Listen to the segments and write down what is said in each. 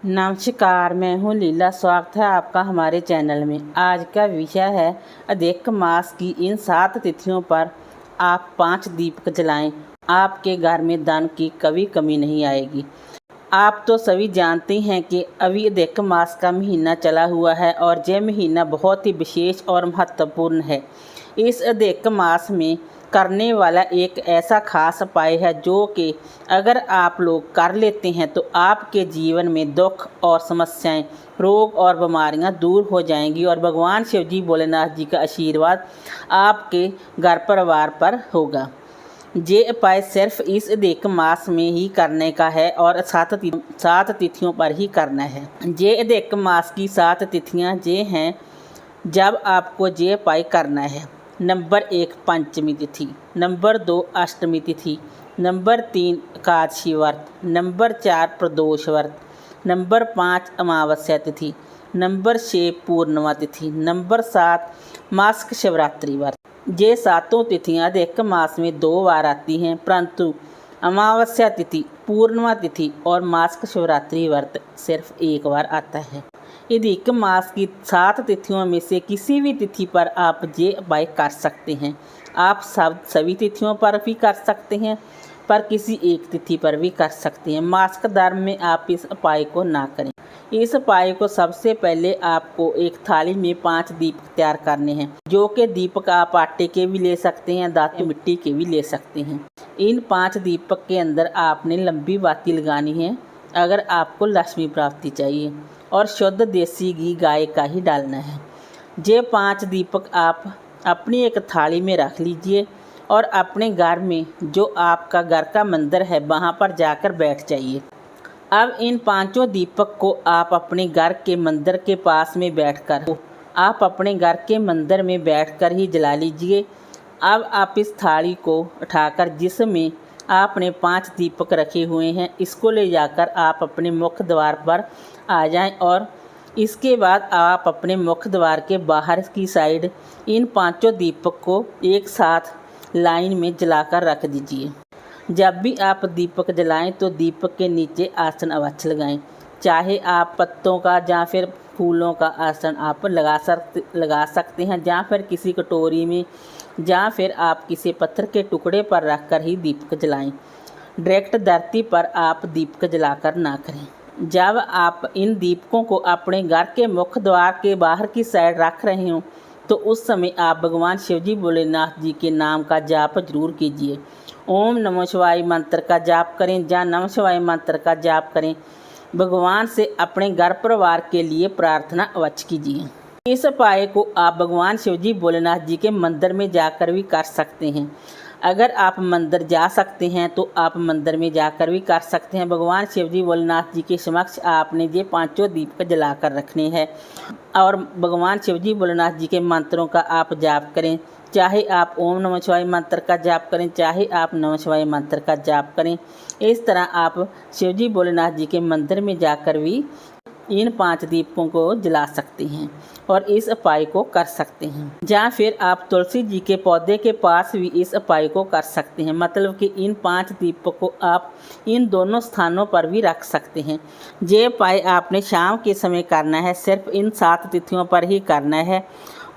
नमस्कार, मैं हूँ लीला। स्वागत है आपका हमारे चैनल में। आज का विषय है अधिक मास की इन 7 तिथियों पर आप 5 दीपक जलाएं। आपके घर में धन की कभी कमी नहीं आएगी। आप तो सभी जानते हैं कि अभी अधिक मास का महीना चला हुआ है और यह महीना बहुत ही विशेष और महत्वपूर्ण है। इस अधिक मास में करने वाला एक ऐसा खास उपाय है जो कि अगर आप लोग कर लेते हैं तो आपके जीवन में दुख और समस्याएं, रोग और बीमारियां दूर हो जाएंगी और भगवान शिव जी भोलेनाथ जी का आशीर्वाद आपके घर परिवार पर होगा। ये उपाय सिर्फ इस अधिक मास में ही करने का है और 7 तिथियों पर ही करना है। ये अधिक मास की 7 तिथियाँ ये हैं जब आपको ये उपाय करना है। नंबर 1 पंचमी तिथि, नंबर 2 अष्टमी तिथि, नंबर 3 एकादशी व्रत, नंबर 4 प्रदोष व्रत, नंबर 5 अमावस्या तिथि, नंबर 6 पूर्णिमा तिथि, नंबर 7 मासिक शिवरात्रि व्रत। ये 7 तिथियाँ अधिक मास में 2 बार आती हैं, परंतु अमावस्या तिथि, पूर्णिमा तिथि और मासिक शिवरात्रि व्रत सिर्फ एक बार आता है। अधिक मास की 7 तिथियों में से किसी भी तिथि पर आप ये उपाय कर सकते हैं। आप सभी तिथियों पर भी कर सकते हैं, पर किसी एक तिथि पर भी कर सकते हैं। मासिक धर्म में आप इस उपाय को ना करें। इस उपाय को सबसे पहले आपको एक थाली में 5 दीपक तैयार करने हैं, जो कि दीपक आप आटे के भी ले सकते हैं, धातु मिट्टी के भी ले सकते हैं। इन 5 दीपक के अंदर आपने लंबी बाती लगानी है अगर आपको लक्ष्मी प्राप्ति चाहिए, और शुद्ध देसी घी गाय का ही डालना है। ये 5 दीपक आप अपनी एक थाली में रख लीजिए और अपने घर में जो आपका घर का मंदिर है वहाँ पर जाकर बैठ जाइए। अब इन 5 दीपक को आप अपने घर के मंदिर के पास में बैठकर ही जला लीजिए। अब आप इस थाली को उठाकर जिसमें आपने 5 दीपक रखे हुए हैं, इसको ले जाकर आप अपने मुख्य द्वार पर आ जाएं और इसके बाद आप अपने मुख्य द्वार के बाहर की साइड इन 5 दीपक को एक साथ लाइन में जलाकर रख दीजिए। जब भी आप दीपक जलाएं तो दीपक के नीचे आसन अवश्य लगाएं। चाहे आप पत्तों का या फिर फूलों का आसन आप लगा सकते हैं, या फिर किसी कटोरी में, या फिर आप किसी पत्थर के टुकड़े पर रखकर ही दीपक जलाएं। डायरेक्ट धरती पर आप दीपक जलाकर ना करें। जब आप इन दीपकों को अपने घर के मुख्य द्वार के बाहर की साइड रख रहे हों तो उस समय आप भगवान शिवजी भोलेनाथ जी के नाम का जाप जरूर कीजिए। ओम नमः शिवाय मंत्र का जाप करें या नमः शिवाय मंत्र का जाप करें। भगवान से अपने घर परिवार के लिए प्रार्थना अवश्य कीजिए। इस उपाय को आप भगवान शिवजी भोलेनाथ जी के मंदिर में जाकर भी कर सकते हैं। अगर आप मंदिर जा सकते हैं तो आप मंदिर में जाकर भी कर सकते हैं। भगवान शिवजी भोलेनाथ जी के समक्ष आपने ये 5 दीपक जलाकर रखने हैं और भगवान शिवजी भोलेनाथ जी के मंत्रों का आप जाप करें। चाहे आप ओम नमः शिवाय मंत्र का जाप करें, चाहे आप नमः शिवाय मंत्र का जाप करें। इस तरह आप शिवजी भोलेनाथ जी के मंदिर में जाकर भी इन 5 दीपकों को जला सकते हैं और इस उपाय को कर सकते हैं। या फिर आप तुलसी जी के पौधे के पास भी इस उपाय को कर सकते हैं। मतलब कि इन 5 दीपक को आप इन दोनों स्थानों पर भी रख सकते हैं। ये उपाय आपने शाम के समय करना है, सिर्फ इन 7 तिथियों पर ही करना है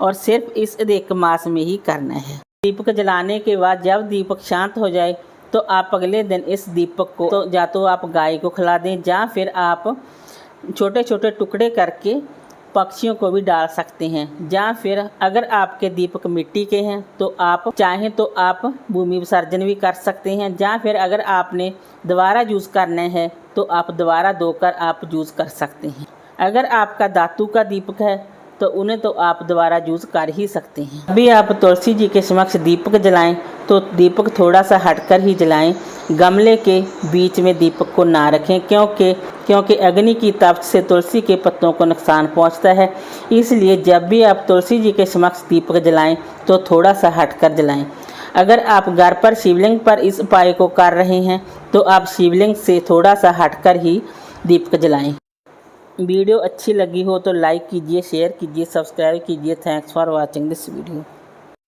और सिर्फ इस अधिक मास में ही करना है। दीपक जलाने के बाद जब दीपक शांत हो जाए तो आप अगले दिन इस दीपक को या तो आप गाय को खिला दें, या फिर आप छोटे छोटे टुकड़े करके पक्षियों को भी डाल सकते हैं। या फिर अगर आपके दीपक मिट्टी के हैं तो आप चाहें तो आप भूमि विसर्जन भी कर सकते हैं। या फिर अगर आपने दोबारा यूज़ करना है तो आप दोबारा धोकर आप यूज़ कर सकते हैं। अगर आपका धातु का दीपक है तो उन्हें तो आप दोबारा यूज़ कर ही सकते हैं। अभी आप तुलसी जी के समक्ष दीपक जलाएं तो दीपक थोड़ा सा हटकर ही जलाएं। गमले के बीच में दीपक को ना रखें, क्योंकि अग्नि की तप से तुलसी के पत्तों को नुकसान पहुंचता है। इसलिए जब भी आप तुलसी जी के समक्ष दीपक जलाएं तो थोड़ा सा हटकर जलाएं। अगर आप घर पर शिवलिंग पर इस उपाय को कर रहे हैं तो आप शिवलिंग से थोड़ा सा हटकर ही दीपक जलाएं। वीडियो अच्छी लगी हो तो लाइक कीजिए, शेयर कीजिए, सब्सक्राइब कीजिए। Thanks for watching this video.